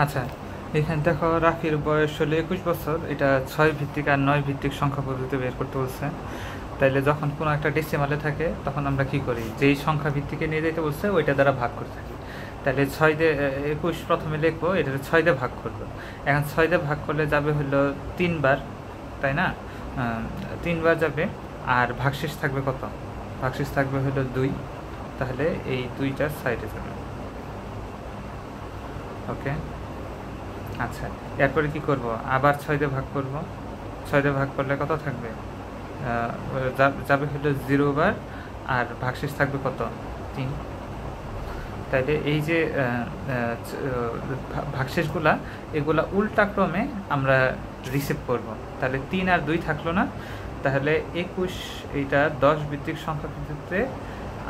আচ্ছা, এখানে দেখো রাকির বয়স হলো 21 বছর। এটা 6 ভিত্তিক আর 9 ভিত্তিক সংখ্যা পদ্ধতি বের করতে বলছে। তাইলে যখন কোনো একটা ডেসিমালে থাকে তখন আমরা কি করি, যেই সংখ্যা ভিত্তিকে নিয়ে যেতে বলছে ওইটা দ্বারা ভাগ করে থাকি। তাহলে 6 দিয়ে 21 প্রথমে লিখবো, এটা 6 দিয়ে ভাগ করবো। এখন 6 দিয়ে ভাগ করলে যাবে হলো 3 বার, তাই না? 3 বার যাবে। আর ভাগশেষ থাকবে কত? ভাগশেষ থাকবে হলো 2। তাহলে এই 2টা সাইডে যাবে। ওকে, আচ্ছা, এরপরে কি করব? আবার 6 দিয়ে ভাগ করব। 6 দিয়ে ভাগ করলে কত থাকবে? যাবে হলো 0 বার, আর ভাগশেষ থাকবে কত? 3। তাইলে এই যে ভাগশেষগুলা, এগুলা উল্টা ক্রমে আমরা রিসিভ করব। তাহলে 3 আর 2 থাকলো না। তাহলে 21 এইটা 10 ভিত্তিক সংখ্যা পদ্ধতিতে,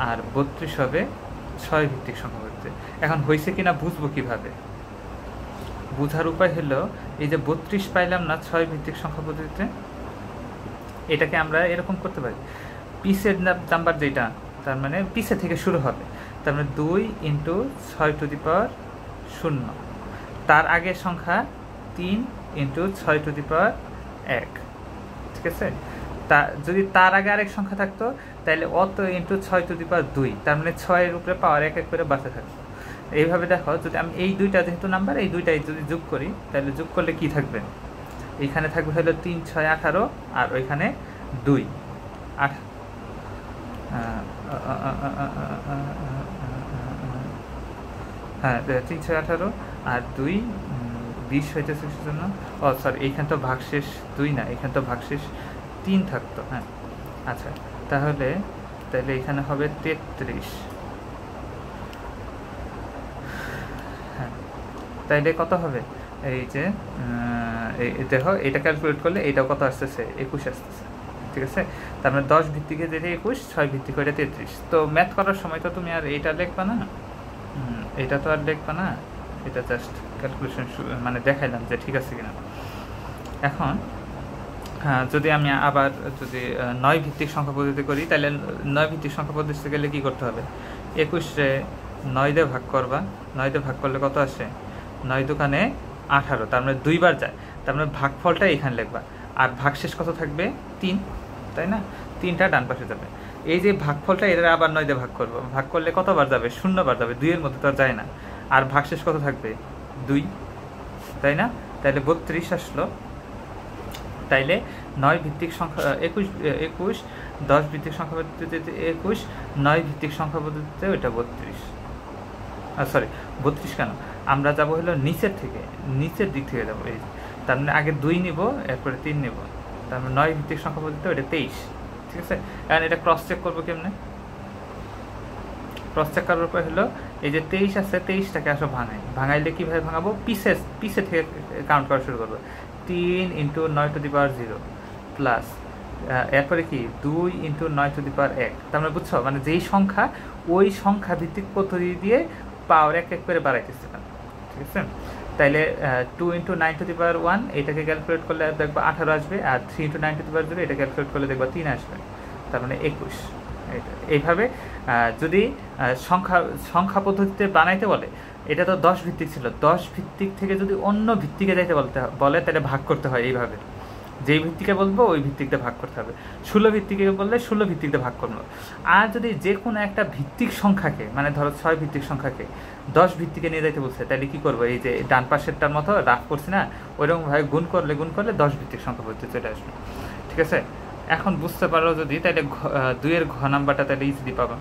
আর 32 হবে 6 ভিত্তিক সংখ্যা পদ্ধতিতে। এখন হয়েছে কিনা বুঝবো কিভাবে? বোঝার উপায় হলো, এই যে 32 পাইলাম না 6 ভিত্তিক সংখ্যা পদ্ধতিতে, এটাকে আমরা এরকম করতে পারি। পিসের নাম্বার যেটা, তার মানে পিসে থেকে শুরু হবে, তার মানে 2 ইন্টু 6 টু দি পাওয়ার 0। তার আগের সংখ্যা 3 ইন্টু 6 টু দি পাওয়ার 1। ঠিক আছে? তা যদি তার আগে আরেক সংখ্যা থাকতো, তাহলে অত ইন্টু 6 টু দি পাওয়ার 2, তার মানে 6-এর উপরে পাওয়ার 1 1 করে বাড়তে থাকতো। এইভাবে দেখো, যদি আমি এই দুইটা যেহেতু নাম্বার, এই দুইটাই যদি যোগ করি, তাহলে যোগ করলে কি থাকবে? এইখানে থাকবে হলো 3 6 18, আর ওইখানে 2 8। হ্যাঁ, 3 6 18 আর 2 20 হইতেছে সেজন্য। ও সরি, এইখানে তো ভাগশেষ 2 না, এখানে তো ভাগশেষ 3 থাকতো। হ্যাঁ, আচ্ছা, তাহলে এখানে হবে 33। হ্যাঁ, তাইলে কত হবে? এই যে দেখো, এটা ক্যালকুলেট করলে এটাও কত আসতেছে? 21 আসতেছে। ঠিক আছে? তার মানে 10 ভিত্তিকে যেটা 21, 6 ভিত্তিক ওইটা 33। তো ম্যাথ করার সময় তো তুমি আর এইটা লিখবা না, এটা তো আর লিখবা না, এটা জাস্ট ক্যালকুলেশন মানে দেখাইলাম যে ঠিক আছে কিনা। এখন যদি আমি আবার যদি 9 ভিত্তিক সংখ্যা পদ্ধতি করি, তাহলে 9 ভিত্তিক সংখ্যা পদ্ধতিতে গেলে কী করতে হবে? 21-রে 9 দিয়ে ভাগ করবা। 9 দিয়ে ভাগ করলে কত আসে? 9 দোকানে 18, তার মানে 2 বার যায়। তার মানে ভাগফলটা এখানে লিখবা। আর ভাগশেষ কত থাকবে? 3, তাই না? 3টা ডান পাশে যাবে। এই যে ভাগফলটা, এটা আবার 9 দিয়ে ভাগ করবো। ভাগ করলে কতবার যাবে? 0 বার যাবে। 2-এর মধ্যে তো আর যায় না। আর ভাগশেষ কত থাকবে? 2, তাই না? তাইলে 32 আসলো। তাইলে 9 ভিত্তিক সংখ্যা 21 10 ভিত্তিক সংখ্যা পদ্ধতিতে 21, 9 ভিত্তিক সংখ্যা পদ্ধতিতে ওইটা 32। সরি, 32 কেন, আমরা যাব হলো নিচের থেকে, নিচের দিক থেকে যাবো। এই তার মানে আগে 2 নিব, এরপরে 3 নিব। তার মানে 9 ভিত্তিক সংখ্যা পদ্ধতিতে ওইটা 23। ঠিক আছে? এখন এটা ক্রস চেক করবো কেমনে? ক্রস চেক করার পর হলো, এই যে 23 আছে, 23টাকে আসো ভাঙাইলে কীভাবে ভাঙাবো? পিসে থেকে কাউন্ট করা শুরু করবো। 3 into 9 to the power 0 plus এরপরে কি 2 ইন্টু 9 টু দি পাওয়ার 1। তার মানে বুঝছো, মানে যেই সংখ্যা, ওই সংখ্যা ভিত্তিক পদ্ধতি দিয়ে পাওয়ার 1 1 করে বাড়াইতেছিলাম। ঠিক আছে? তাইলে 2 ইন্টু 9 টু দি পাওয়ার 1, এটাকে ক্যালকুলেট করলে দেখবো 18 আসবে। আর 3 ইন্টু 9 টু দি পাওয়ার 0, এটা ক্যালকুলেট করলে দেখবো 3 আসবে। তার মানে 21। এইভাবে যদি সংখ্যা পদ্ধতিতে বানাইতে বলে, এটা তো 10 ভিত্তিক ছিল, 10 ভিত্তিক থেকে যদি অন্য ভিত্তিকে যাইতে বলে, তাহলে ভাগ করতে হয় এইভাবে। যেই ভিত্তিকে বলবো ওই ভিত্তিকটা ভাগ করতে হবে। 16 ভিত্তিকে বললে 16 ভিত্তিকটা ভাগ করবো। আর যদি যে কোনো একটা ভিত্তিক সংখ্যাকে, মানে ধরো 6 ভিত্তিক সংখ্যাকে 10 ভিত্তিকে নিয়ে যাইতে বলছে, তাহলে কী করবো? এই যে ডান পাশেরটার মতো রাফ করছি না, ওইরকমভাবে গুণ করলে 10 ভিত্তিক সংখ্যা পদ্ধতি চলে আসবে। ঠিক আছে? এখন বুঝতে পারো যদি, তাহলে 2-এর ঘ নাম্বারটা তাহলে ইজিলি পাবা।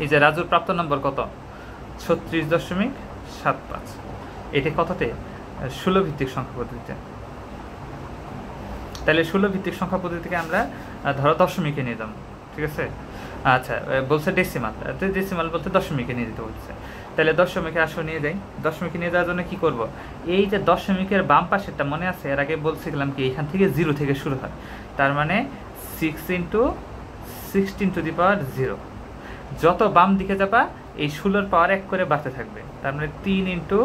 এই যে রাজুর প্রাপ্ত নম্বর কত? 36.75। এটা কততে? 16 ভিত্তিক সংখ্যা পদ্ধতিতে। তাহলে 16 ভিত্তিক সংখ্যা পদ্ধতি থেকে আমরা ধরো দশমিকে নিয়ে যাবো। ঠিক আছে? আচ্ছা, বলছে ডেসিমাল, ডেসিমাল বলতে দশমিকে নিয়ে যেতে বলছে। তাহলে দশমিকে আসো নিয়ে যাই। দশমিকে নিয়ে যাওয়ার জন্য কী করবো? এই যে দশমিকের বাম পাশেরটা মনে আছে, এর আগে বলছিলাম কি এইখান থেকে 0 থেকে শুরু হয়। তার মানে 6 ইন্টু 16 টু দি পাওয়ার 0। যত বাম দিকে যাবা, এই 16-র পাওয়ার 1 করে বাড়তে থাকবে। তার মানে 3 ইন্টু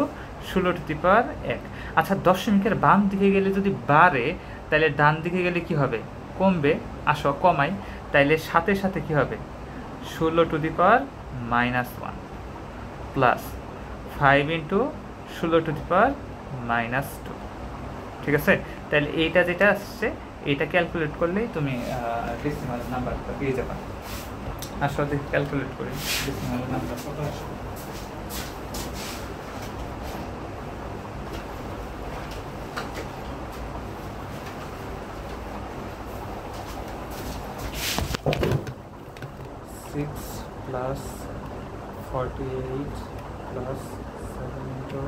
16 টু দি পাওয়ার 1। আচ্ছা, দশমিকের বাম দিকে গেলে যদি বাড়ে, তাহলে ডান দিকে গেলে কি হবে? কমবে। আসো কমাই। তাইলে সাথে সাথে কি হবে? 16 to the power -1 plus 5 into 16⁻²। ঠিক আছে, তাহলে এইটা যেটা আসছে এটা ক্যালকুলেট করলেই তুমি ডেসিমাল নাম্বারটা পেয়ে যাবে। আসলে ক্যালকুলেট করি ডেসিমাল নাম্বার কত আসবে। Six plus 48 plus 7 into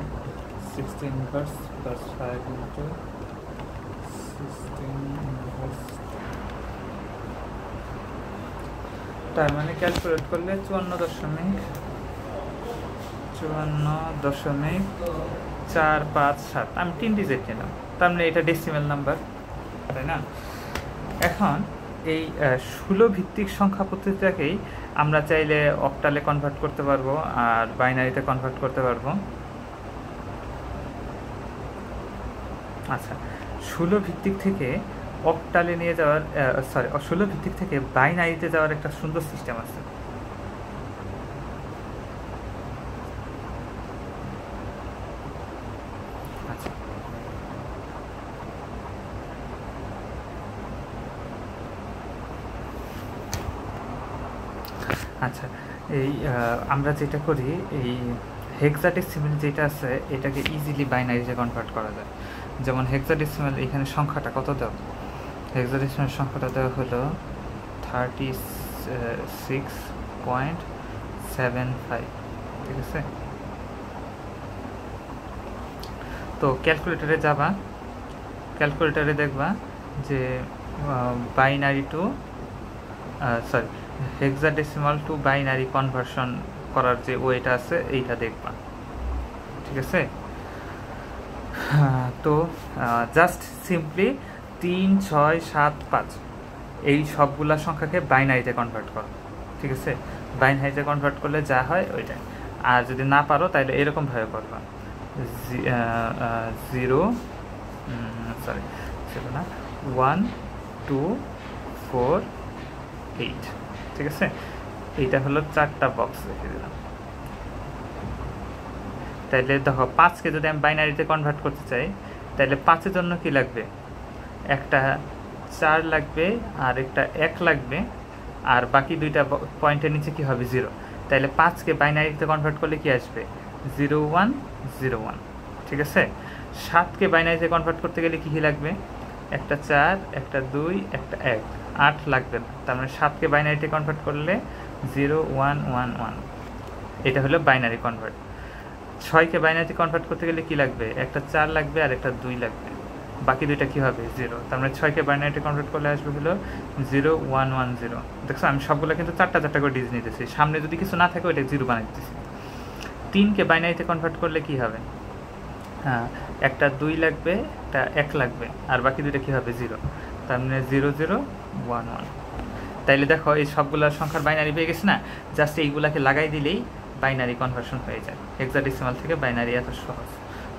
16 inverse plus 5 into 16 inverse, তার মানে ক্যালকুলেট করলে 54.457। আমি 3 ডিজিট নিলাম, তার মানে এটা ডেসিমাল নাম্বার, তাই না? এখন এই 16 ভিত্তিক সংখ্যা পদ্ধতিটাকেই আমরা চাইলে অক্টালে কনভার্ট করতে পারবো আর বাইনারিতে কনভার্ট করতে পারবো। আচ্ছা, 16 ভিত্তিক থেকে অক্টালে নিয়ে যাওয়ার 16 ভিত্তিক থেকে বাইনারিতে যাওয়ার একটা সুন্দর সিস্টেম আছে। আচ্ছা, আচ্ছা, এই আমরা যেটা করি, এই হেক্সাডেসিমাল যেটা আছে এটাকে ইজিলি বাইনারিতে কনভার্ট করা যায়। যেমন হেক্সাডেসিমাল, এখানে সংখ্যাটা কত দেওয়া, হেক্সাডেসিমাল সংখ্যাটা দেওয়া হলো 36.75। ঠিক আছে, তো ক্যালকুলেটারে যাবা, ক্যালকুলেটারে দেখবা যে binary two hexadecimal two binary conversion করার যে ওয়েটা আছে এইটা দেখবা। ঠিক আছে, তো জাস্ট সিম্পলি 3, 6, 7, 5 এই সবগুলা সংখ্যাকে বাইনারিতে কনভার্ট করো। ঠিক আছে, বাইনারিতে কনভার্ট করলে যা হয় ওইটাই। আর যদি না পারো তাহলে এরকমভাবে করবা, 1, 2, 4, 8। ঠিক আছে, এইটা হলো 4টা বক্স রেখে দিলাম। তাইলে দেখো 5কে যদি আমি বাইনারিতে কনভার্ট করতে চাই তাহলে 5-এর জন্য কি লাগবে, একটা 4 লাগবে আর একটা 1 লাগবে, আর বাকি দুইটা পয়েন্টের নিচে কি হবে 0। তাহলে 5কে বাইনারিতে কনভার্ট করলে কি আসবে 0, 1, 0, 1। ঠিক আছে, 7কে বাইনারিতে কনভার্ট করতে গেলে কি লাগবে, একটা 4, একটা 2, একটা 1, 8 লাগবে না। তার মানে 7কে বাইনারিতে কনভার্ট করলে 0, 1, 1, 1। এটা হলো বাইনারি কনভার্ট। 6কে বাইনারিতে কনভার্ট করতে গেলে কি লাগবে, একটা 4 লাগবে আর একটা 2 লাগবে, বাকি দুইটা কি হবে 0। তার মানে 6কে বাইনারিতে কনভার্ট করলে আসবে হলো 0, 1, 1, 0। দেখছো আমি সবগুলো কিন্তু 4টা করে ডিজিট নিতেছি, সামনে যদি কিছু না থাকে ওইটা 0 বানিয়ে দিতেছি। 3কে বাইনারিতে কনভার্ট করলে কি হবে, হ্যাঁ, একটা 2 লাগবে, একটা 1 লাগবে, আর বাকি দুইটা কি হবে 0। তার মানে 0, 0, 1, 1। তাইলে দেখো এই সবগুলো সংখ্যার বাইনারি পেয়ে গেছে না, জাস্ট এইগুলাকে লাগাই দিলেই বাইনারি কনভার্সন হয়ে যায়। হেক্সাডেসিমাল থেকে বাইনারি এত সহজ।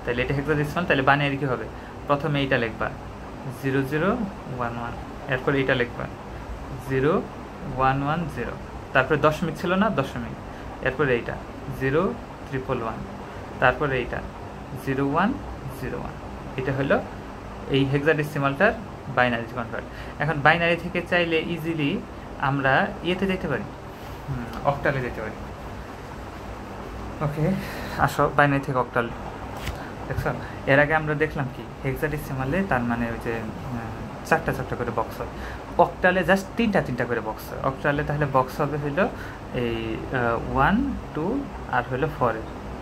তাহলে এটা হেক্সাডেসিমাল, তাহলে বাইনারি কী হবে, প্রথমে এইটা লিখবা 0, 0, 1, 1, এরপরে এইটা লিখবা 0, 1, 1, 0, তারপরে দশমিক ছিল না, দশমিক, এরপরে এইটা 0, 1, 1, তারপরে এইটা 0, 1, 0, 1। এটা হলো এই হেক্সাডেসিমালটার বাইনারি কনভার্ট। এখন বাইনারি থেকে চাইলে ইজিলি আমরা ইয়েতে যেতে পারি, অক্টালে যেতে পারি। ওকে, আসো বাইনারি থেকে অক্টাল। দেখছো, এর আগে আমরা দেখলাম কি হেক্সাডেসিমালে তার মানে ওই যে 4টা করে বক্স হয়, অক্টালে জাস্ট 3টা করে বক্স হয়। অক্টালে তাহলে বক্স হবে হইলো এই 1, 2 আর হইলো 4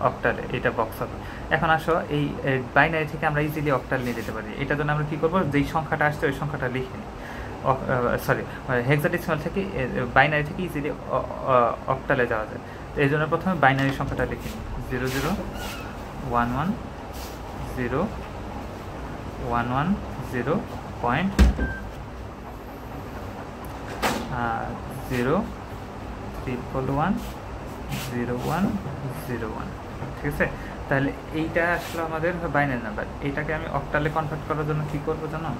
অক্টালে এটা বক্স হবে। এখন আসো এই বাইনারি থেকে আমরা ইজিলি অক্টাল নিয়ে যেতে পারি। এটার জন্য আমরা কী করবো, যেই সংখ্যাটা আসছে ওই সংখ্যাটা লিখে নিই, হেক্সাডেসিমাল থেকে বাইনারি থেকে ইজিলি অক্টালে যাওয়া যায়। তো এই জন্য প্রথমে বাইনারি সংখ্যাটা লিখে নিই, 0, 0, 1, 1, 0, 1, 1, 0, 0, 1, 1, 0, 1, 0, 1। ঠিক আছে, তাহলে এইটা আসলে আমাদের বাইনারি নাম্বার। এইটাকে আমি অক্টালে কনভার্ট করার জন্য কী করবো জানো,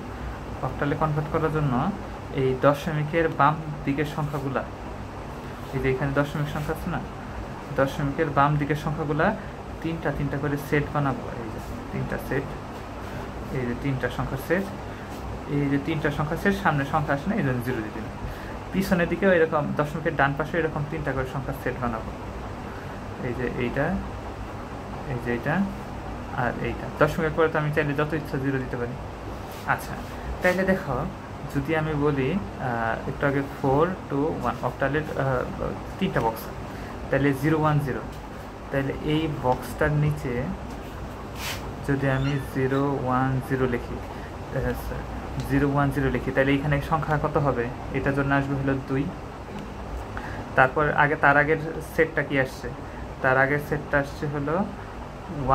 অক্টালে কনভার্ট করার জন্য এই দশমিকের বাম দিকের সংখ্যাগুলা, এই যে এখানে দশমিক সংখ্যা আছে না, দশমিকের বাম দিকের সংখ্যাগুলা তিনটা করে সেট বানাবো। এই যে তিনটা সেট, এই যে তিনটা সংখ্যার সেট, এই যে তিনটা সংখ্যার সেট, সামনে সংখ্যা আসে না, এই জন্য 0 দিতে, পিছনের দিকেও এরকম দশমিকের ডান পাশে এরকম তিনটা করে সংখ্যার সেট বানাবো। এই যে এইটা, এই যে এইটা আর এইটা। দশমিকের পরে তো আমি চাইলে যত ইচ্ছা 0 দিতে পারি। আচ্ছা, তাইলে দেখো যদি আমি বলি একটু আগে 4 2 1 অক্টালের তিনটা বক্স, তাহলে 0 1 0, তাহলে এই বক্সটার নিচে যদি আমি 0 1 0 লিখি, 0 1 0 লিখি, তাহলে এইখানে সংখ্যা কত হবে? এটার জন্য আসবে হলো 2। তারপর তার আগের সেটটা কি আসছে? তার আগের সেটটা আসছে হলো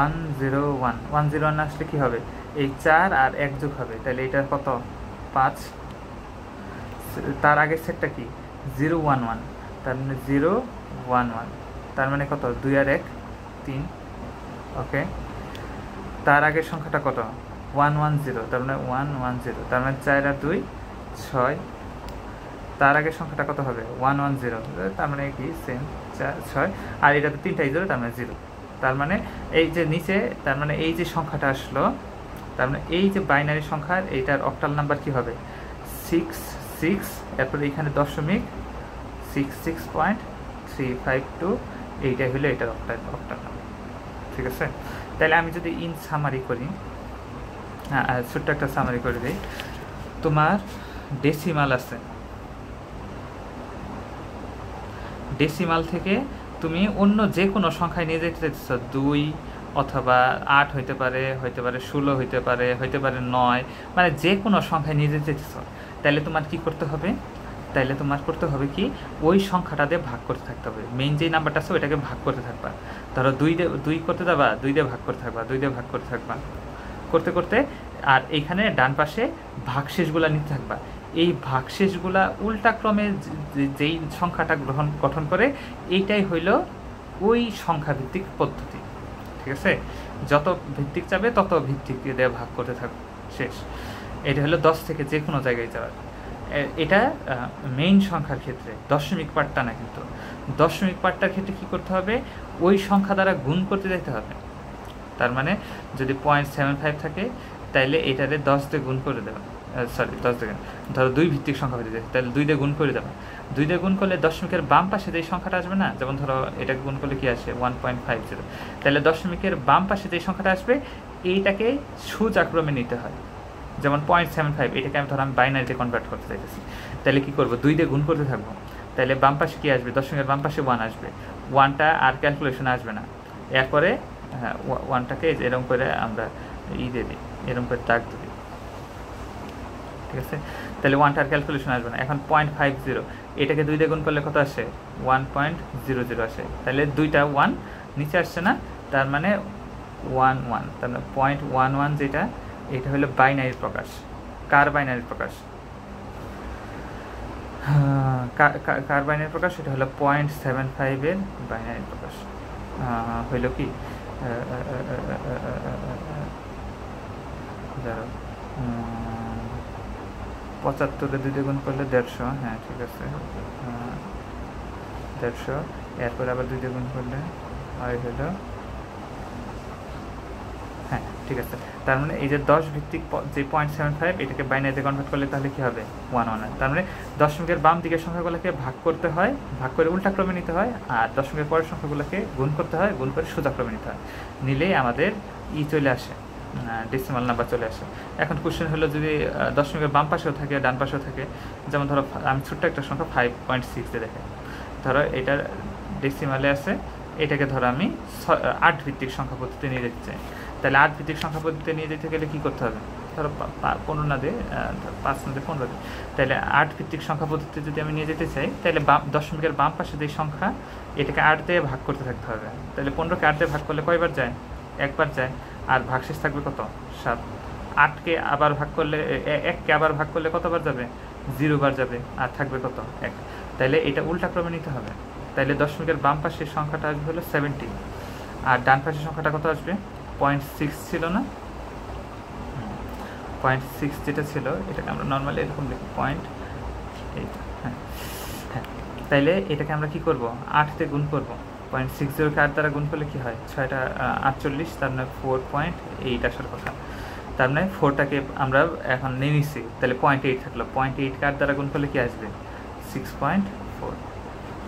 1 0 1, 1 0 1 আসলে কি হবে? এই 4 আর 1 যোগ হবে, তাহলে এটা কত? 5। তার আগের সেটটা কি? 0 1 1, তার মানে 0 1 1, তার মানে কত? 2 আর 1 3। ওকে, তার আগের সংখ্যাটা কত? 1 1 0, তার মানে 1 1 0, তার মানে 4 আর 2 6। তার আগের সংখ্যাটা কত হবে? 1 1 0, তার মানে কি সেম 4 6, আর এটা তো তিনটাই 0, তার মানে 0। তার মানে এই যে নিচে, তার মানে এই যে সংখ্যাটা আসলো, তার মানে এই যে বাইনারি সংখ্যার এইটার অক্টাল নাম্বার কি হবে? 6 6, এরপর এখানে দশমিক 66.352, এইটাই হলো এটার অক্টাল নাম্বার। ঠিক আছে, তাহলে আমি যদি ইন সামারি করি, ছোট্ট একটা সামারি করে দিই। তোমার ডেসিমাল আছে, ডেসিমাল থেকে তুমি অন্য যে কোনো সংখ্যায় নিয়ে যেতে চাইছ, 2 অথবা 8 হইতে পারে, 16 হইতে পারে, 9, মানে যে কোনো সংখ্যায় নিয়ে যেতে চাইছ, তাহলে তোমার কি করতে হবে? তাইলে তোমার করতে হবে কি, ওই সংখ্যাটা দিয়ে ভাগ করতে থাকতে হবে। মেইন যে নাম্বারটা আছে ওইটাকে ভাগ করতে থাকবা। ধরো 2 করতে যাবা, 2 দিয়ে ভাগ করতে থাকবা, 2 দিয়ে ভাগ করতে থাকবা, করতে করতে, আর এইখানে ডান পাশে ভাগশেষগুলা নিতে থাকবা। এই ভাগশেষগুলা উল্টা ক্রমে যেই সংখ্যাটা গঠন করে, এইটাই হইল ওই সংখ্যা ভিত্তিক পদ্ধতি। ঠিক আছে, যত ভিত্তিক চাবে তত ভিত্তিক দিয়ে ভাগ করতে থাকবে, শেষ। এটা হলো 10 থেকে যে কোনো জায়গায় যাওয়ার। এটা মেইন সংখ্যার ক্ষেত্রে, দশমিক পার্টটা না। কিন্তু দশমিক পার্টটার ক্ষেত্রে কী করতে হবে? ওই সংখ্যা দ্বারা গুণ করতে যেতে হবে। তার মানে যদি 0.75 থাকে, তাইলে এটারে 10 দিয়ে গুণ করে দেবে, 10 দিয়ে, ধরো 2 ভিত্তিক সংখ্যা হয়ে যায়, তাহলে 2 দিয়ে গুণ করে দেবে। 2 দিয়ে গুণ করলে দশমিকের বাম পাশে যেই সংখ্যাটা আসবে না, যেমন ধরো এটাকে গুণ করলে কি আসে? 1.50, তাহলে দশমিকের বাম পাশে যেই সংখ্যাটা আসবে এইটাকে সোজাক্রমে নিতে হয়। যেমন 0.75, এটাকে আমি ধরো আমি বাইনারিতে কনভার্ট করতে চাইতেছি, তাহলে কী করবো? 2 দিয়ে গুণ করতে থাকবো, তাহলে বাম পাশে কী আসবে? দশমিকের বাম পাশে 1 আসবে, 1টা আর ক্যালকুলেশনে আসবে না। এরপরে 1টাকে এরকম করে আমরা দিয়ে দিই, এরকম করে দাগ দিই। ঠিক আছে, তাহলে 1টা আর ক্যালকুলেশন আসবে না। এখন 0.50, এটাকে 2 দিয়ে গুণ করলে কত আসে? 1.00 আসে, তাহলে 2টা 1 নিচে আসছে না, তার মানে 1 1, তার মানে 0.11 যেটা, এটা হলো বাইনারি প্রকাশ। কার বাইনারি প্রকাশ? কার বাইনারি প্রকাশ? এটা হলো 0.75 এর বাইনারি প্রকাশ। হইল কি, 75-এ 2 দিয়ে গুণ করলে 150, হ্যাঁ ঠিক আছে, 150, এরপরে আবার 2 দিয়ে গুণ করলে হয় হলো, হ্যাঁ ঠিক আছে। তার মানে এই যে 10 ভিত্তিক যে 0.75, এটাকে বাইনারিতে কনভার্ট করলে তাহলে কী হবে? 1 1। তার মানে দশমিকের বাম দিকের সংখ্যাগুলোকে ভাগ করতে হয়, ভাগ করে উল্টাক্রমে নিতে হয়, আর দশমিকের পরের সংখ্যাগুলোকে গুণ করতে হয়, গুণ করে সোজাক্রমে নিতে হয়। নিলেই আমাদের চলে আসে, ডেসিমাল নাম্বার চলে আসে। এখন কোশ্চেন হলো, যদি দশমিকের বাম পাশেও থাকে, ডান পাশেও থাকে, যেমন ধরো আমি ছোট্ট একটা সংখ্যা 5.6 দেখে, ধরো এটার ডেসিমালে আছে, এটাকে ধরো আমি 8 ভিত্তিক সংখ্যা পদ্ধতি নিয়ে যেতে চাই, তাহলে 8 ভিত্তিক সংখ্যা পদ্ধতি নিয়ে যেতে গেলে কী করতে হবে? ধরো 15 না দিয়ে, 5 না দিয়ে 15 দিয়ে, তাহলে 8 ভিত্তিক সংখ্যা পদ্ধতি যদি আমি নিয়ে যেতে চাই, তাহলে দশমিকের বাম পাশে যে সংখ্যা, এটাকে 8 দিয়ে ভাগ করতে থাকতে হবে। তাহলে 15কে 8 দিয়ে ভাগ করলে কয়বার যায়? একবার যায়, আর ভাগশেষ থাকবে কত? 7। 8কে আবার ভাগ করলে, 1কে আবার ভাগ করলে কতবার যাবে? 0 বার যাবে, আর থাকবে কত? 1। তাহলে এটা উল্টাক্রমে নিতে হবে। তাহলে দশমিকের বাম পাশের সংখ্যাটা আসবে হলো 70, আর ডান পাশের সংখ্যাটা কত আসবে? 0.6 ছিল না? 0.6 যেটা ছিল, এটাকে আমরা নর্মালি এরকম লিখি 0.8। হ্যাঁ হ্যাঁ, তাইলে এটাকে আমরা কি করব? 8 দিয়ে গুণ করব, 0.60কে 8 দ্বারা গুণ করলে কি হয়, 6টা 48, তার মানে 4.8 আসার কথা। তার মানে 4টাকে আমরা এখন নিয়ে নিচ্ছি, তাহলে 0.8 থাকলো, 0.8কে 8 দ্বারা গুণ করলে কি আসবে, 6.4।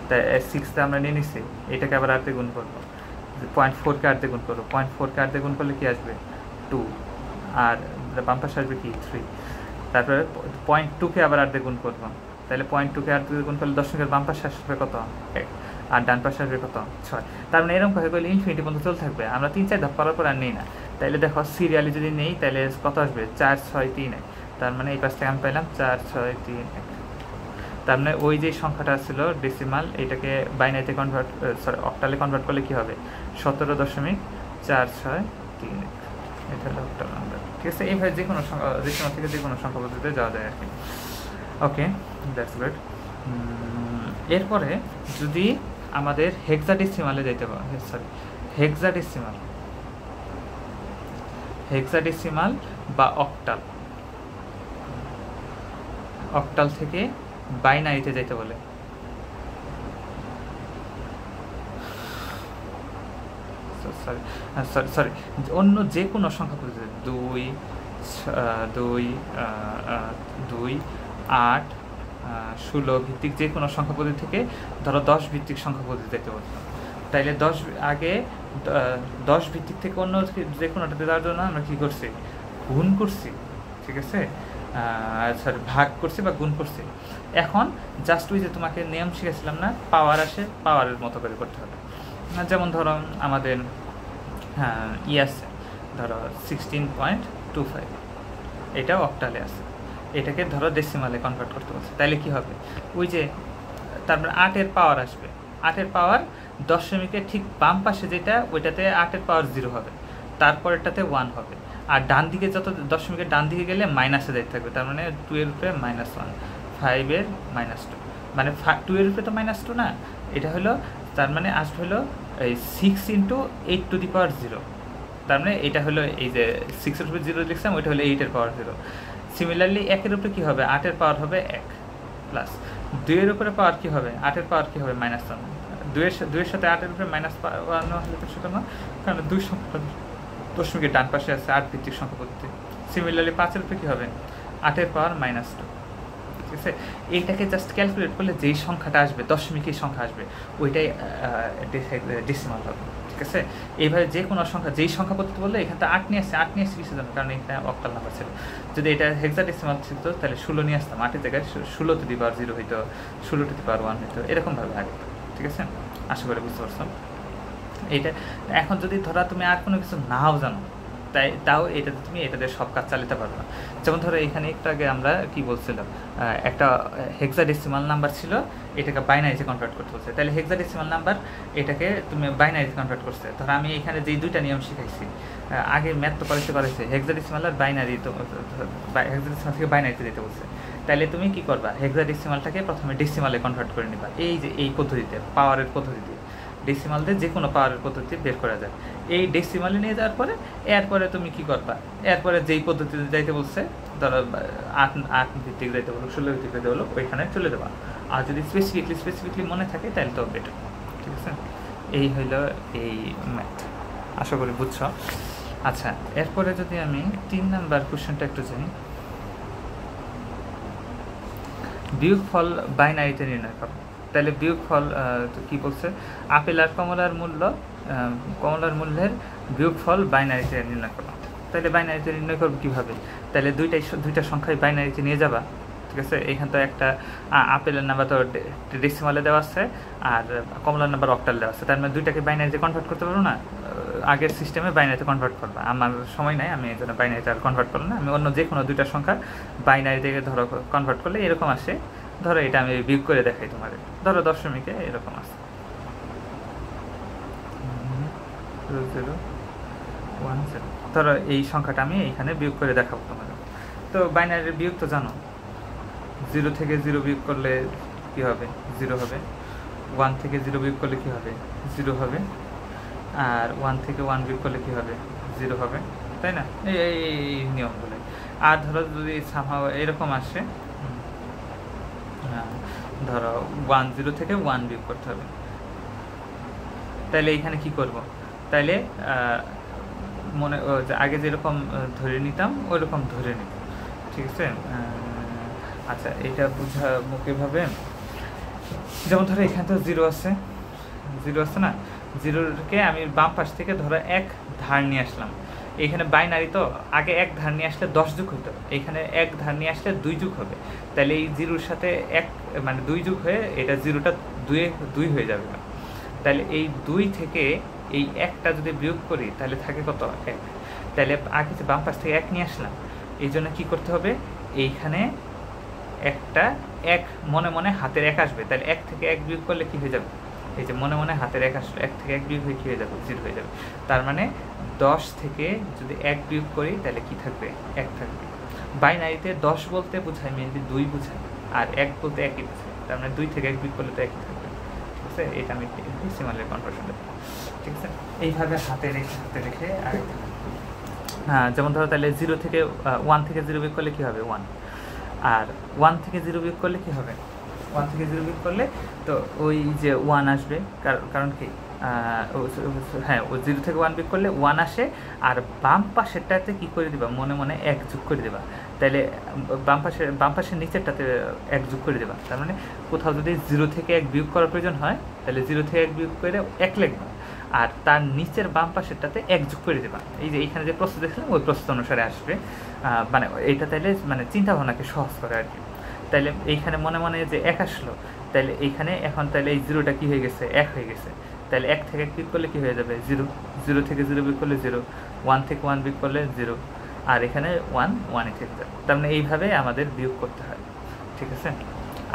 তাই 6টা আমরা নিয়ে নিচ্ছি, এটাকে আবার 8 দিয়ে গুণ করবো, 0.4কে 8 দিয়ে গুণ করবো, 0.4কে 8 দিয়ে গুণ করলে কি আসবে 2, আর বাম পাশে আসবে কি 3। তারপরে 0.2কে আবার 8 দিয়ে গুণ করবো, তাহলে 0.2কে 8 দিয়ে গুণ করলে দশমিকের বাম পাশে আসবে কত, 1, আর ডান পাশে আসবে কত, 6। তার মানে এরকম কথা বলে ইনফিনিটি পর্যন্ত চলতে থাকবে, আমরা 3-4 ধাপ করার পর আর নেই না। তাহলে দেখো সিরিয়ালি যদি নেই তাহলে কত আসবে, 4, 6, 3, 1। তার মানে এই পাশ থেকে আমি পাইলাম 4, 6, 3, 1। তার মানে ওই যে সংখ্যাটা ছিল ডেসিমাল, এটাকে বাইনারিতে কনভার্ট, সরি অক্টালে কনভার্ট করলে কি হবে, 17.463। এটা হলো অক্টাল নাম্বার, ঠিক আছে। এইভাবে যে কোনো সংখ্যা, ডেসিমাল থেকে যে কোনো সংখ্যা পদ্ধতিতে যাওয়া যায় আর কি। ওকে, দ্যাটস গুড। এরপরে যদি আমাদের হেক্সাডেসিমালে যেতে পারে, সরি হেক্সাডেসিমাল বা অক্টাল থেকে বাইনারিতে যেতে বলে, সরি অন্য যে কোনো সংখ্যা পদ্ধতি, 2, 8, 16 ভিত্তিক যে কোনো সংখ্যা পদ্ধতি থেকে ধরো 10 ভিত্তিক সংখ্যা পদ্ধতি যেতে বলতাম, তাইলে 10 ভিত্তিক থেকে অন্য যে কোনোটাতে যাওয়ার জন্য আমরা কী করছি, গুণ করছি, ঠিক আছে, সরি ভাগ করছি বা গুণ করছি। এখন জাস্ট ওই যে তোমাকে নিয়ম শিখেছিলাম না, পাওয়ার আসে, পাওয়ারের মতো করে করতে হবে। যেমন ধরো আমাদের আছে, ধরো 16.25, এটাও অক্টালে আছে, এটাকে ধরো ডেসিমালে কনভার্ট করতে বলছে, তাইলে কি হবে, ওই যে তারপরে 8-এর পাওয়ার আসবে, 8-এর পাওয়ার দশমিকের ঠিক বাম পাশে যেটা, ওইটাতে 8-এর পাওয়ার 0 হবে, তারপরেরটাতে 1 হবে, আর ডান দিকে যত দশমিকের ডান দিকে গেলে মাইনাসে যাইতে থাকবে, তার মানে 2-এর উপরে -1, 5-এর -2, মানে 2-এর উপরে তো -2 না, এটা হলো, তার মানে আসবে হলো এই 6 × 8⁻0, তার মানে এটা হলো এই যে 6-এর উপরে 0 লিখছিলাম, ওইটা হলো 8-এর পাওয়ার 0। সিমিলারলি 1-এর উপরে কী হবে, 8-এর পাওয়ার হবে 1, প্লাস 2-এর উপরে পাওয়ার কী হবে, 8-এর পাওয়ার কী হবে, -1। 2-এর সাথে 8-এর উপরে -1 হলে তো সেটা না, কারণ 2 সংখ্যা দশমিকের ডান পাশে আছে 8 ভিত্তিক সংখ্যা পদ্ধতি। সিমিলারলি 5-এর উপরে কী হবে, 8-এর পাওয়ার -2, ঠিক আছে। এইটাকে জাস্ট ক্যালকুলেট করলে যেই সংখ্যাটা আসবে, দশমিকের সংখ্যা আসবে, ওইটাই ডেসিমাল হবে, ঠিক আছে। এইভাবে যে কোনো সংখ্যা, যেই সংখ্যা পদ্ধতি বললে এখানে তো 8 নিয়ে আসছে, 8 নিয়ে আসছে কিছু জন্য, কারণ এখানে অক্টাল নাম্বার ছিল। যদি এটা হেক্সাডেসিমাল ছিল তাহলে 16 নিয়ে আসতাম, 8-এর জায়গায় 16⁻0 হইতো, 16⁻1 হইতো, এরকমভাবে আগে, ঠিক আছে। আশা করি বুঝতে পারছো এইটা। এখন যদি ধরা তুমি আর কোনো কিছু নাও জানো, তাও এটাতে তুমি এটাতে সব কাজ চালাতে পারবে না। যেমন ধরো এখানে একটু আগে আমরা কি বলছিলাম, একটা হেক্সাডেসিমাল নাম্বার ছিল, এটাকে বাইনারিতে কনভার্ট করতে বলছে, তাহলে হেক্সাডেসিমাল নাম্বার এটাকে তুমি বাইনারিতে কনভার্ট করছে। ধরো আমি এখানে যেই 2টা নিয়ম শিখাইছি, আগে ম্যাথ তো করেছে হেক্সাডেসিমাল আর বাইনারি, তো হেক্সাডেসিমাল থেকে বাইনারিতে দিতে বলছে, তাহলে তুমি কি করবা, হেক্সাডেসিমালটাকে প্রথমে ডেসিমালে কনভার্ট করে নিবা, এই যে এই পদ্ধতিতে, পাওয়ারের পদ্ধতিতে, ডেসিমালতে যে কোনো পাওয়ারের পদ্ধতি বের করা যায়। এই ডেসিমালে নিয়ে যাওয়ার পরে এরপরে তুমি কি করবা, এরপরে যেই পদ্ধতিতে যাইতে বলছে, ধরো 8 ভিত্তিক যাইতে বলো, 16 ভিত্তিক যাইতে বলো, ওইখানে চলে যাবা। আর যদি স্পেসিফিকলি মনে থাকে তাহলে তো বেটার, ঠিক আছে। এই হইল এই ম্যাথ, আশা করি বুঝছো। আচ্ছা, এরপরে যদি আমি 3 নাম্বার কোশ্চেনটা একটু জানি, বিয়োগফল বাইনারিতে নির্ণয় করো। তাহলে বিয়োগফল কী বলছে, আপেল আর কমলার মূল্যের বিয়োগফল বাইনারিতে নির্ণয় করো। তাহলে বাইনারিতে নির্ণয় করবো কীভাবে, তাহলে দুইটা সংখ্যায় বাইনারিতে নিয়ে যাবা, ঠিক আছে। এইখান তো একটা আপেলের নাম্বার তো ডেসিমালে দেওয়া আছে, আর কমলার নাম্বার অক্টাল দেওয়া আছে, তার মানে দুইটাকে বাইনারিতে কনভার্ট করতে পারবো না, আগের সিস্টেমে বাইনারিতে কনভার্ট করবা। আমার সময় নাই, আমি এই জন্য বাইনারিতে আর কনভার্ট করলাম না, আমি অন্য যে কোনো 2টা সংখ্যা বাইনারিতে ধরো কনভার্ট করলে এরকম আসে। ধরো এটা আমি বিয়োগ করে দেখাই তোমাদের, ধরো দশমিকে এরকম আছে 0.010। ধরো এই সংখ্যাটা আমি এইখানে বিয়োগ করে দেখাবো তোমাদের। তো বাইনারির বিয়োগ তো জানো, 0 থেকে 0 বিয়োগ করলে কী হবে, 0 হবে। 1 থেকে 0 বিয়োগ করলে কী হবে, 0 হবে। আর 1 থেকে 1 বিয়োগ করলে কী হবে, 0 হবে, তাই না, এই নিয়মগুলো। আর ধরো যদি সামহাও এরকম আসে, ধরো 0 থেকে 1 বিয়োগ করতে হবে, তাহলে এইখানে কি করব, তাইলে মনে আগে যেরকম ধরে নিতাম ওই রকম ধরে নিব, ঠিক আছে। আচ্ছা, এটা বোঝাবো কীভাবে, যেমন ধরো এখানে তো জিরো আছে না, জিরোকে আমি বাম পাশ থেকে ধরো এক ধার নিয়ে আসলাম, এইখানে বাইনারি তো আগে এক ধার নিয়ে আসলে 10 যুগ হতো, এইখানে এক ধার নিয়ে আসলে 2 যুগ হবে, তাহলে এই জিরোর সাথে এক মানে 2 যুগ হয়ে এটা জিরোটা 2 হয়ে যাবে। তাহলে এই 2 থেকে এই একটা যদি বিয়োগ করি তাহলে থাকে কত, 1। তাহলে আগে যে বাম পাশ থেকে এক নিয়ে আসলাম, এই জন্য কী করতে হবে, এইখানে একটা এক মনে মনে হাতের এক আসবে, তাহলে 1 থেকে 1 বিয়োগ করলে কী হয়ে যাবে, এই যে মনে মনে হাতের এক আসলো, 1 থেকে 1 বিয়োগ হয়ে কী হয়ে যাবে, 0 হয়ে যাবে। তার মানে 10 থেকে যদি 1 বিয়োগ করি তাহলে কি থাকবে, 1 থাকবে। বাইনারিতে 10 বলতে বোঝায় মেনলি 2 বোঝায়, আর 1 বলতে 1ই বোঝায়, তার মানে 2 থেকে 1 বিয়োগ করলে তো 1ই থাকবে, ঠিক আছে। এটা আমি ডেসিমালের কনভার্সন দেবো, ঠিক আছে। এইভাবে হাতে রেখে আর হ্যাঁ, যেমন ধরো তাহলে 0 থেকে 1 থেকে 0 বিয়োগ করলে কী হবে, 1। আর 1 থেকে 0 বিয়োগ করলে কী হবে, 1 থেকে 0 বিয়োগ করলে তো ওই যে 1 আসবে, কারণ কি হ্যাঁ, ও 0 থেকে 1 বিয়োগ করলে 1 আসে, আর বাম পাশেরটাতে কী করে দিবা, মনে মনে 1 যোগ করে দেবা, তাহলে বাম পাশের নিচেরটাতে 1 যোগ করে দেবা। তার মানে কোথাও যদি 0 থেকে 1 বিয়োগ করার প্রয়োজন হয় তাহলে 0 থেকে 1 বিয়োগ করে 1 লিখবা, আর তার নিচের বাম পাশেরটাতে 1 যোগ করে দেবা। এই যে এইখানে যে প্রস্তুত দেখলাম ওই প্রস্তুত অনুসারে আসবে, মানে এইটা তাইলে মানে চিন্তাভাবনাকে সহজ করে আর কি। তাইলে এইখানে মনে মনে যে 1 আসলো, তাইলে এইখানে এখন তাহলে এই 0টা কী হয়ে গেছে, 1 হয়ে গেছে। তাহলে 1 থেকে 1 বিয়োগ করলে কী হয়ে যাবে, 0। 0 থেকে 0 বিয়োগ করলে 0, 1 থেকে 1 বিয়োগ করলে 0, আর এখানে 1ই থেকে যাবে। তার মানে এইভাবে আমাদের বিয়োগ করতে হয়, ঠিক আছে।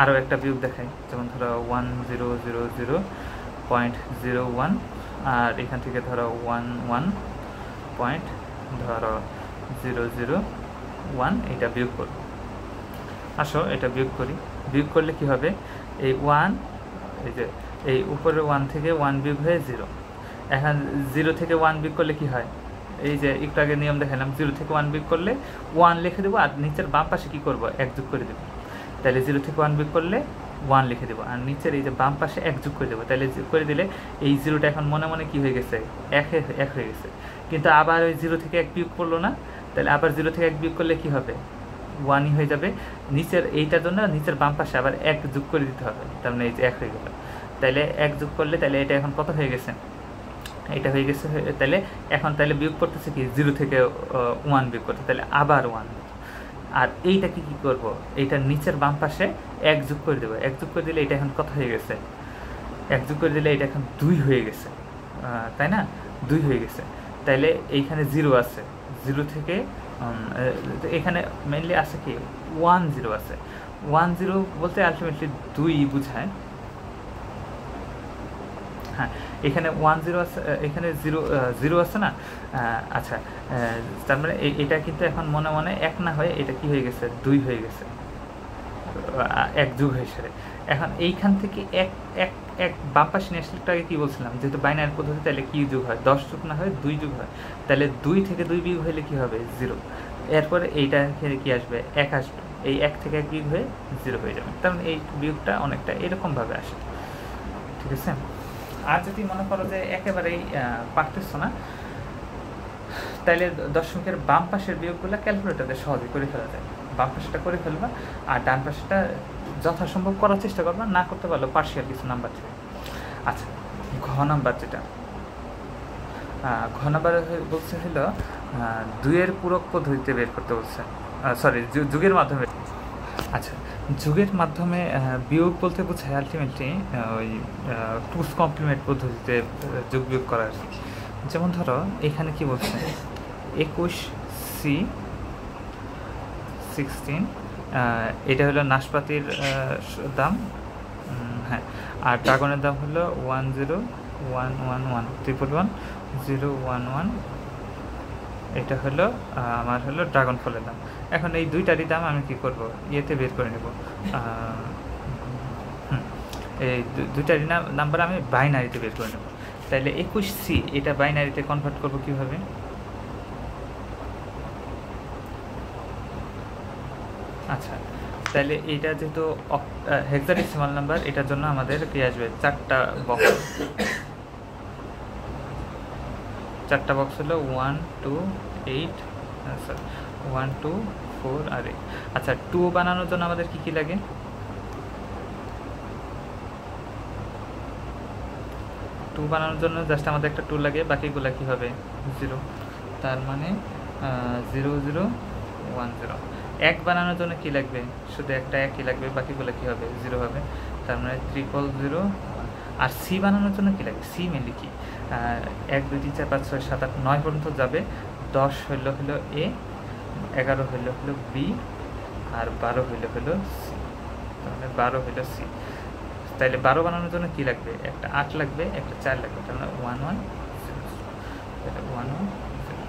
আরও একটা বিয়োগ দেখাই, যেমন ধরো 1000.01, আর এখান থেকে ধরো 11.001, এটা বিয়োগ করব। আসো এটা বিয়োগ করি, বিয়োগ করলে কি হবে, এই 1, এই যে এই উপরে 1 থেকে 1 বিয়োগ হয়ে 0। এখন 0 থেকে 1 বিয়োগ করলে কি হয়, এই যে একটু আগে নিয়ম দেখালাম, 0 থেকে 1 বিয়োগ করলে 1 লিখে দেবো, আর নিচের বাম পাশে কী করবো, 1 যোগ করে দেবো। তাহলে 0 থেকে 1 বিয়োগ করলে 1 লিখে দেবো, আর নিচের এই যে বাম পাশে 1 যোগ করে দেবো। তাহলে করে দিলে এই 0টা এখন মনে মনে কী হয়ে গেছে, 1 হয়ে গেছে। কিন্তু আবার ওই 0 থেকে 1 বিয়োগ করলো না, তাহলে আবার 0 থেকে 1 বিয়োগ করলে কী হবে, 1ই হয়ে যাবে। নিচের এইটার জন্য নিচের বাম পাশে আবার 1 যোগ করে দিতে হবে, তার মানে এই যে 1 হয়ে গেল। তাহলে 1 যোগ করলে তাহলে এটা এখন কত হয়ে গেছে, এটা হয়ে গেছে। তাহলে এখন তাহলে বিয়োগ করতেছে কি, 0 থেকে 1 বিয়োগ করতে, তাহলে আবার 1। আর এইটাকে কী করবো, এইটার নিচের বাম পাশে 1 যোগ করে দেবো। 1 যোগ করে দিলে এটা এখন কত হয়ে গেছে, 1 যোগ করে দিলে এটা এখন 2 হয়ে গেছে, তাই না, 2 হয়ে গেছে। তাইলে এইখানে 0 আছে, 0 থেকে এখানে মেনলি আছে কি 10 আছে। 10 বলতে আলটিমেটলি 2 বোঝায়। হ্যাঁ, এখানে 10 আছে, এখানে 0 আছে না। আচ্ছা, তার মানে এটা কিন্তু এখন মনে মনে 1 না হয়ে এটা কি হয়ে গেছে, 2 হয়ে গেছে, 1 যুগ হিসেবে। এখন এইখান থেকে এক বাম পাশে নিয়ে আসলে একটু আগে কী বলছিলাম, যেহেতু বাইনারি পদ্ধতি, তাহলে কী যুগ হয়, 10 যুগ না হয় 2 যুগ হয়। তাহলে 2 থেকে 2 বিয়োগ হলে কী হবে, 0। এরপরে এইটা থেকে কী আসবে, 1 আসবে, এই 1 থেকে 1 বিয়োগ হয়ে 0 হয়ে যাবে। তার মানে এই বিয়োগটা অনেকটা এরকমভাবে আসে, ঠিক আছে। আর যদি মনে করো যে একেবারেই পারতেছো না, তাইলে দশমিকের বাম পাশের বিয়োগগুলো ক্যালকুলেটরে সহজে করে ফেলা যায়। বাম পাশেটা করে ফেলবা, আর ডান পাশেটা যথাসম্ভব করার চেষ্টা করবা, না করতে পারলো পার্শিয়াল কিছু নাম্বার থেকে। আচ্ছা, ঘ নাম্বার যেটা, ঘ নাম্বার বলছে হলো 2-এর পূরক পদ্ধতিতে বের করতে বলছে, সরি যুগের মাধ্যমে। আচ্ছা, যুগের মাধ্যমে বিয়োগ বলতে বোঝায় আলটিমেটলি ওই টুস কমপ্লিমেন্ট পদ্ধতিতে যোগ বিয়োগ করার। যেমন ধরো এখানে কি বলছে, 21C 16, এটা হলো নাশপাতির দাম, হ্যাঁ, আর ড্রাগনের দাম হলো 10111110111, এটা হলো আমার হলো ড্রাগন ফলের দাম। এখন এই দুইটারই দাম আমি কি করব, ইয়েতে বের করে নেব, এই দুইটারই নাম্বার আমি বাইনারিতে বের করে নেব। তাহলে 21C এটা বাইনারিতে কনভার্ট করব কিভাবে, আচ্ছা, তাহলে এটা যেহেতু হেক্সাডেসিমাল নাম্বার, এটার জন্য আমাদের কি আসবে, 4টা বক্স, চারটা বক্স হলো 1 2 8 সরি 1 2 4 আর 8। আচ্ছা 2 বানানোর জন্য আমাদের কি কি লাগে? 2 বানানোর জন্য জাস্ট আমাদের একটা 2 লাগে, বাকিগুলো কি হবে 0। তার মানে 0 0 1 0। 1 বানানোর জন্য কি লাগবে? শুধু একটা 1ই লাগবে, বাকিগুলো কি হবে 0 হবে। তার মানে 0 0 1। আর সি বানানোর জন্য কি লাগে? সি মেনলি কি 1 2 3 4 5 6 7 8 9 পর্যন্ত যাবে। 10 হলো এ, 11 হলো বি, আর 12 হলো সি। তার মানে 12 হলো সি। তাইলে 12 বানানোর জন্য কি লাগবে? একটা 8 লাগবে, একটা 4 লাগবে। তার মানে 1 1 0। তাহলে 1 1 0।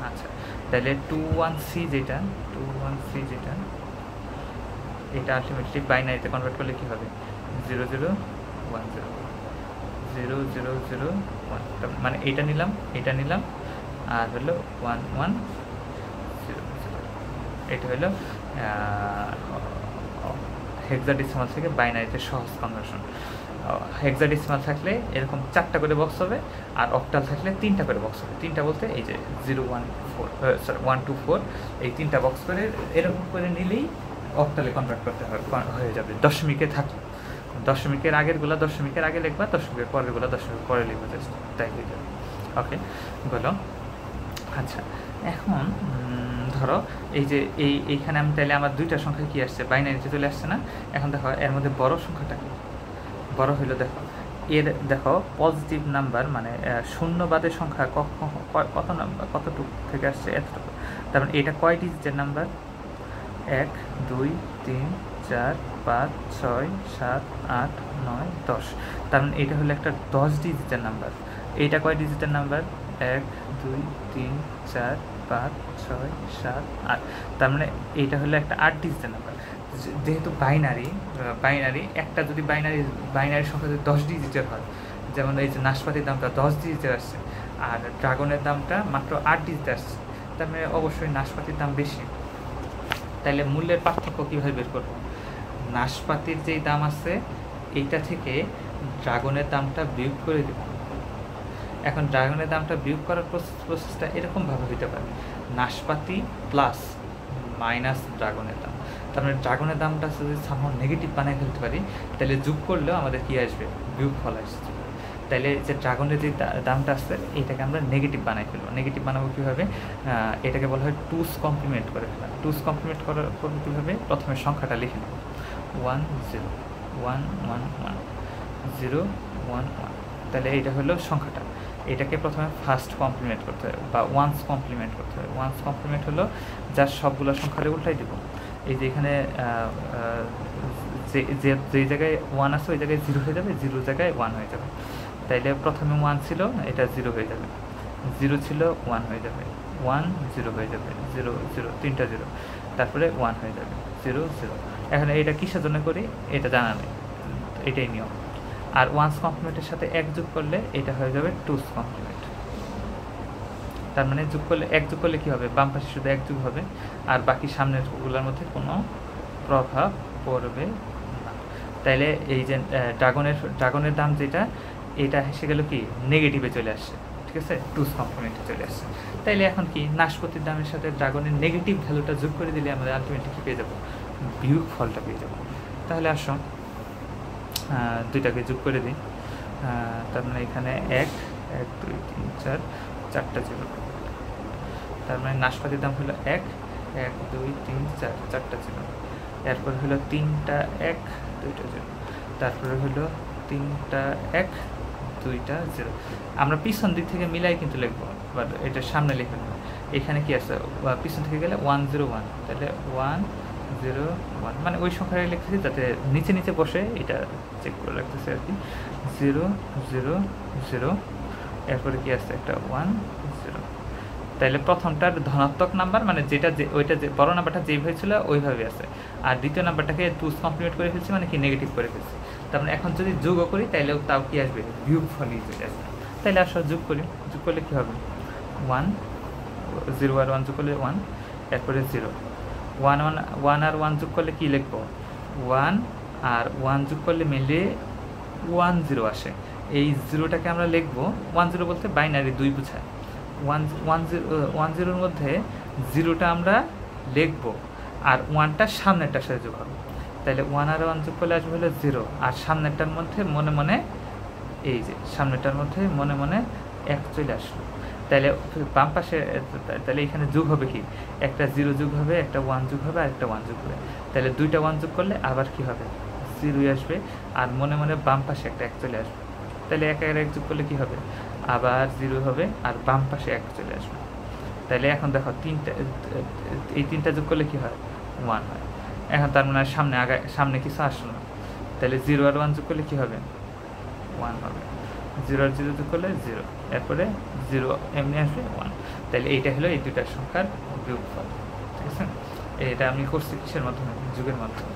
আচ্ছা তাহলে 2 1 সি যেটা এটা আলটিমেটলি বাইনারিতে কনভার্ট করলে কি হবে 0 0 1 0 0 0 0 1। মানে এটা নিলাম আর হলো 1 1 0 0। এটা হলো হেক্সাডেসিমাল থেকে বাইনারিতে সহজ কনভার্সন। হেক্সাডেসিমাল থাকলে এরকম 4টা করে বক্স হবে, আর অক্টাল থাকলে 3টা করে বক্স হবে। 3টা বলতে এই যে 0 1 4 1 2 4 এই 3টা বক্স করে এরকম করে নিলেই অক্টালে কনভার্ট করতে হয়ে যাবে। দশমিকে থাকলে দশমিকের আগেরগুলো দশমিকের আগে লিখবা, দশমিকের পরেরগুলো দশমিকের পরে লিখবা, জাস্ট তাই হয়ে যাবে। ওকে বলো। আচ্ছা এখন ধরো এই যে এইখানে আমি তাইলে আমার 2টা সংখ্যা কি আসছে বাইনারিতে চলে আসছে না। এখন দেখো এর মধ্যে বড় সংখ্যাটা কি? বড় হইলো দেখো পজিটিভ নাম্বার মানে শূন্যবাদের সংখ্যা কত নাম্বার কতটুকু থেকে আসছে এতটুকু। তার মানে এটা কয় ডিজিটের নাম্বার? 1 2 3 4 5 6 7 8 9 10। তার মানে এটা হলো একটা 10 ডিজিটের নাম্বার। এইটা কয় ডিজিটের নাম্বার? 1 2 3 4 5 6 7 8। তার মানে এইটা হলো একটা 8 ডিজিটের নাম্বার। যেহেতু বাইনারি একটা যদি বাইনারি সংখ্যা যদি 10 ডিজিটের হয়, যেমন এই যে নাশপাতির দামটা 10 ডিজিটের আসছে আর ড্রাগনের দামটা মাত্র 8 ডিজিটে আসছে, তার মানে অবশ্যই নাশপাতির দাম বেশি। তাইলে মূল্যের পার্থক্য কীভাবে বের করবো? নাশপাতির যেই দাম আছে এইটা থেকে ড্রাগনের দামটা বিয়োগ করে দেব। এখন ড্রাগনের দামটা বিয়োগ করার প্রসেসটা এরকমভাবে হইতে পারে, নাশপাতি প্লাস মাইনাস ড্রাগনের দাম। তার মানে ড্রাগনের দামটা যদি সামহাও নেগেটিভ বানিয়ে ফেলতে পারি, তাহলে যোগ করলেও আমাদের কী আসবে? বিয়োগ ফল আসবে। তাইলে যে ড্রাগনের যে দামটা আসছে এইটাকে আমরা নেগেটিভ বানাই ফেলবো। নেগেটিভ বানাবো কীভাবে? এটাকে বলা হয় 2's কমপ্লিমেন্ট করে ফেলা। 2's কমপ্লিমেন্ট করার কীভাবে? প্রথমে সংখ্যাটা লিখে নেব 1 0 1 1 1 0 1 1। তাহলে এইটা হলো সংখ্যাটা। এটাকে প্রথমে ফার্স্ট কমপ্লিমেন্ট করতে হবে বা ওয়ান্স কমপ্লিমেন্ট করতে হবে। ওয়ান্স কমপ্লিমেন্ট হলো যার সবগুলো সংখ্যারে উল্টাই দিব। এই যে এখানে যে জায়গায় 1 আছে ওই জায়গায় 0 হয়ে যাবে, 0 জায়গায় 1 হয়ে যাবে। তাইলে প্রথমে 1 ছিল, এটা 0 হয়ে যাবে, 0 ছিল 1 হয়ে যাবে, 1 0 হয়ে যাবে, 0 0 3টা 0, তারপরে 1 হয়ে যাবে, 0 0। এখন এইটা কিসের জন্য করি এটা জানা নেই, এটাই নিয়ম। আর ওয়ান্স কমপ্লিমেন্টের সাথে 1 যোগ করলে এটা হয়ে যাবে 2's কমপ্লিমেন্ট। তার মানে যোগ করলে 1 যোগ করলে কী হবে? বাম পাশে শুধু 1 যোগ হবে আর বাকি সামনেরগুলোর মধ্যে কোনো প্রভাব পড়বে না। তাইলে এই যে ড্রাগনের দাম যেটা, এটা এসে গেল কি নেগেটিভে চলে আসছে, ঠিক আছে, 2's কমপ্লিমেন্টে চলে আসছে। তাইলে এখন কি নাশপাতির দামের সাথে ড্রাগনের নেগেটিভ ভ্যালুটা যোগ করে দিলে আমরা আলটিমেটলি কী পেয়ে যাবো? বিয়োগ ফলটা পেয়ে যাবো। তাহলে আসো দুইটাকে যোগ করে দিই। তার মানে এখানে 1 1 2 3 4 4টা 0। তার মানে নাশপাতির দাম হলো 1 1 2 3 4 4টা 0। এরপর হলো 3টা 1 2টা 0। তারপরে হলো 3টা 1 2টা 0। আমরা পিছন দিক থেকে মিলাই কিন্তু লিখবো, বাট এটা সামনে লিখে নেব। এখানে কি আছে? পিছন থেকে গেলে 1 0 1, তাহলে 1 0 1 মানে ওই সংখ্যাটা লিখতেছি যাতে নিচে নিচে বসে এটা চেক করে রাখতেছি আর কি। 0 0 0, এরপরে কি আছে? একটা 1 0। তাইলে প্রথমটার ধনাত্মক নাম্বার মানে যেটা ওইটা যে বড় নাম্বারটা যেইভাবে ছিল ওইভাবে আছে, আর দ্বিতীয় নাম্বারটাকে 2's কমপ্লিমেন্ট করে ফেলছি মানে কি নেগেটিভ করে ফেলছি। তার মানে এখন যদি যোগও করি তাইলেও তাও কি আসবে? বিয়োগ ফলই চলে আসবে। তাইলে আসলে যোগ করি, যোগ করলে কী হবে? 1 0 আর 1 যোগ করলে 1, এরপরে 0 1 1 1 আর 1 যোগ করলে কী লিখবো? 1 আর 1 যোগ করলে মিলে 1 0 আসে। এই 0টাকে আমরা লিখবো 1 0 বলতে বাইনারি 2 বোঝায়। 10 মধ্যে 0টা আমরা লিখবো আর 1টা সামনেরটার সাথে যোগ হবে। তাহলে 1 আর 1 যোগ করলে আসবে হলো 0, আর সামনেরটার মধ্যে মনে মনে এই যে সামনেরটার মধ্যে মনে মনে 1 চলে আসলো। তাহলে বাম পাশে তাহলে এখানে যোগ হবে কি, একটা 0 যোগ হবে, একটা 1 যোগ হবে, আর একটা 1 যোগ হবে। তাহলে 2টা 1 যোগ করলে আবার কি হবে, 0 আসবে, আর মনে মনে বাম পাশে একটা 1 চলে আসবে। তাহলে 1 আর 1 যোগ করলে কি হবে, আবার 0 হবে, আর বাম পাশে 1 চলে আসবে। তাহলে এখন দেখো এই 3টা যোগ করলে কি হয়, 1 হয়। এখন তার মানে সামনে কিছু আসলো না। তাহলে 0 আর 1 যোগ করলে কি হবে, 1 হবে। 0 আর 0 যোগ করলে 0, এরপরে 0 এমনি আসবে 1। তাহলে এইটা হলো এই দুইটার সংখ্যার যোগফল। ঠিক আছে, এটা আমি করছি কিসের মাধ্যমে, যুগের মাধ্যমে।